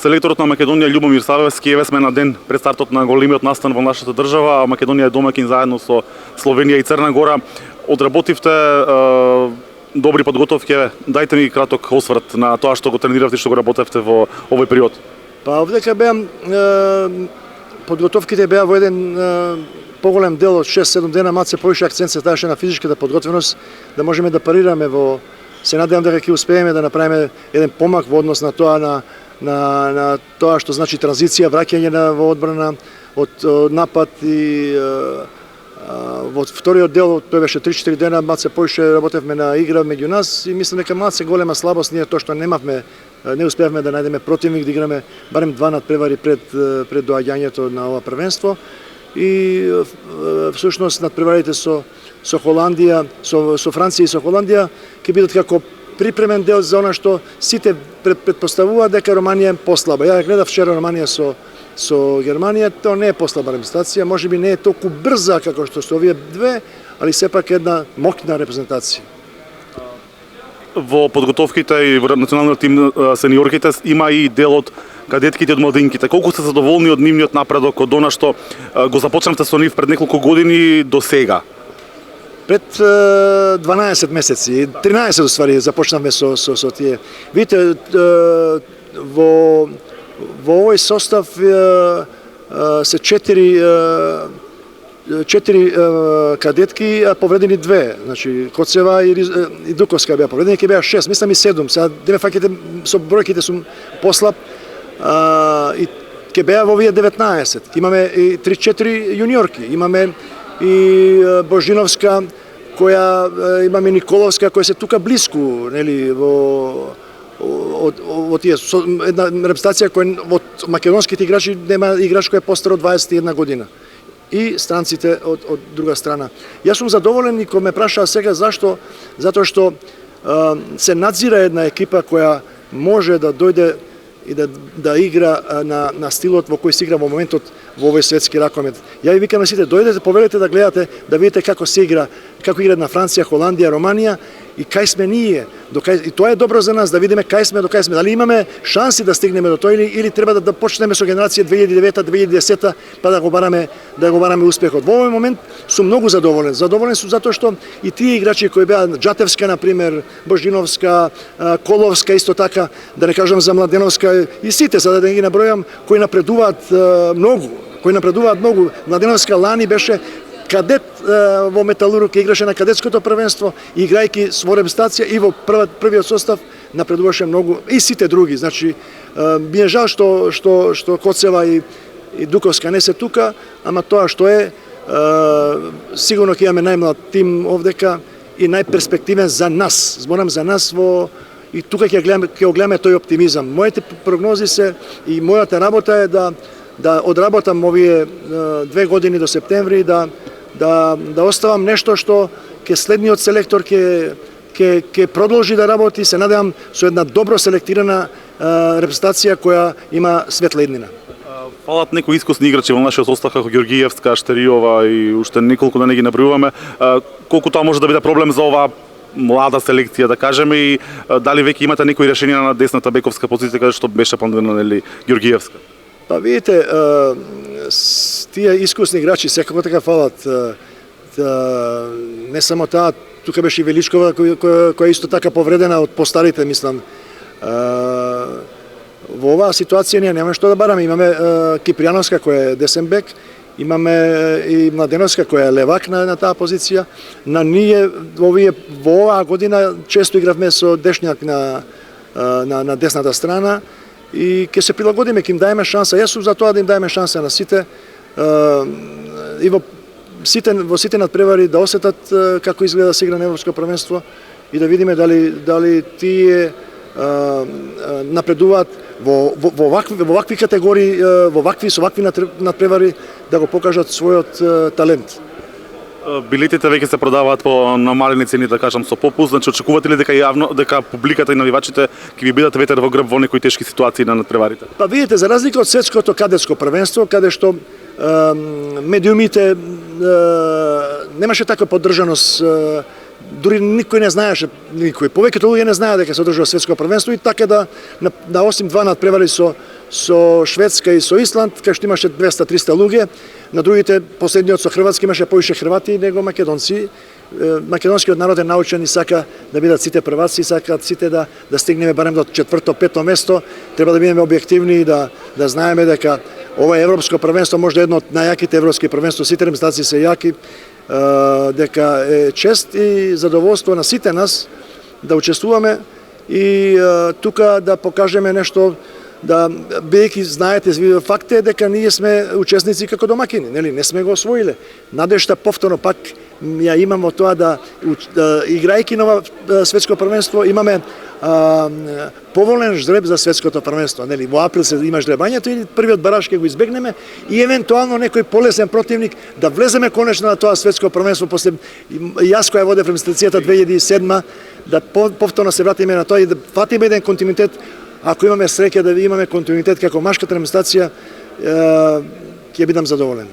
Селекторот на Македонија Љубомир Савевски еве сме на ден пред стартот на големиот настан во нашата држава, а Македонија е домаќин заедно со Словенија и Црна Гора. Одработивте добри подготовки, дајте ми краток осврт на тоа што го трениравте и што го работевте во овој период. Па овдека беа подготовките беа во еден поголем дел од 6-7 дена, малце повише акцент се ставаше на физичката подготвеност, да можеме да парираме во. Се надевам дека ќе успееме да направиме еден помак во однос на тоа на тоа што значи транзиција, враќање во одбрана од напад и во вториот дел, тој беше 3-4 дена, малце повише работевме на игра меѓу нас и мислам дека малце голема слабост ние тоа што не успеавме да најдеме противник, да играме барем 2 надпревари пред доаѓањето на ова првенство и всушност надпреварите со Холандија, со Франција и со Холандија ќе бидат како припремен дел за она што сите предпоставуваат дека Романија е послаба. Ја гледав вчера Романија со Германија, тоа не е послаба репрезентација, можеби не е толку брза како што се овие две, али сепак една моќна репрезентација. Во подготовките и во националниот тим сениорките има и дел од кадетките од младинките. Колку сте задоволни од нивниот напредок од она што го започнавте со нив пред неколку години до сега? Пред 12 месеци, 13 уствари започнавме со тие. Видите, во овој состав се 4 кадетки, а повредени 2. Значи Коцева и Дуковска беа повредени, ќе беа 6, мислам и 7. Сега деме фаќате со бројките сум послаб и ќе беа во овие 19. Имаме и 3-4 јуниорки, имаме и Божиновска, која имаме Николовска, која се тука блиску, нели, во тие една репрезентација која од македонските играчи нема играч кој е постар од 21 година. И странците од друга страна. Јас сум задоволен и кога ме прашаа сега зашто, затоа што се надзира една екипа која може да дојде и да игра на стилот во кој се игра во моментот во овој светски ракомет. Ја ви викам на сите, дојдете, повелете да гледате, да видите како се игра, како играат на Франција, Холандија, Романија и кај сме ние. И тоа е добро за нас, да видиме кај сме, до кај сме. Дали имаме шанси да стигнеме до тоа или треба да почнеме со генерација 2009-2010 па да го бараме успехот. Во овој момент сум многу задоволен. Задоволен сум затоа што и тие играчи кои беа Джатевска на пример, Божиновска, Коловска исто така, да не кажам за Младеновска и сите, за да ги набројам, кои напредуваат многу. Младеновска лани беше кадет во Металург, играше на кадетското првенство, играјќи во репрезентација и во првиот состав напредуваше многу и сите други. Значи ми е жал што Коцева и Дуковска не се тука, ама тоа што е сигурно ќе имаме најмлад тим овдека и најперспективен за нас. Зборам за нас и тука ќе гледаме тој оптимизам. Моите прогнози се и мојата работа е да одработам овие 2 години до септември, да оставам нешто што следниот селектор ќе продолжи да работи, се надевам со една добро селектирана репрезентација која има светла иднина. Фалат некои искусни играчи во нашиот состав како Георгиевска, Штериова и уште неколку да не ги набројуваме. Колку тоа може да биде проблем за оваа млада селекција, да кажеме, и дали веќе имате некои решенија на десната бековска позиција каде што беше планирана, нели, Георгиевска? Па видите, тие искусни играчи секако така фалат. Не само таа, тука беше и Величкова која исто така повредена од постарите, мислам. Во оваа ситуација ние немаме што да бараме. Имаме Кипријановска која е десен бек, имаме и Младеновска која е левак на таа позиција. На ние во оваа година често игравме со дешњак на десната страна и ќе се прилагодиме, ќе им даеме шанса. Јас сум за тоа да им даеме шанса на сите и во сите надпревари да осетат како изгледа да се игра на европско првенство и да видиме дали тие напредуваат во вакви категории, со вакви надпревари да го покажат својот талент. Билетите веќе се продаваат по намалени цени, да кажам, со попуст. Значи, очекувате ли дека публиката и навивачите ќе ви бидат ветер во грб во некои тешки ситуации на надпреварите? Па видите, за разлика од светското кадетско првенство, каде што медиумите немаше таква поддржаност дури никој не знаеше, повеќето луѓе не знаеа дека се одржува светско првенство и така да осим два надпревари со Шведска и со Исланд, кај што имаше 200-300 луѓе, на другите последниот со Хрватска имаше повише хрвати него македонци. Македонскиот народ е научен и сака да бидат сите прваци, сакаат сите да стигнеме барем до 4-5 место. Треба да бидеме објективни и да знаеме дека ова европско првенство може да е едно од најаките европски првенства, сите ремстаци се јаки, дека е чест и задоволство на сите нас да учествуваме и тука да покажеме нешто, да бидејќи знаете, факт е дека ние сме учесници како домакини, нели, не сме го освоиле. Надежта повторно пак ја имаме тоа да играјќи на ова светско првенство имаме поволен жреб за светското првенство, нели, во април се има жребањето и првиот бараж ќе го избегнеме и евентуално некој полесен противник да влеземе конечно на тоа светско првенство после јас која водев регистрацијата 2007 да повторно се вратиме на тоа и да фатиме еден континуитет. Ако имаме среќа да имаме континуитет како машката регистрација, ќе бидам задоволен.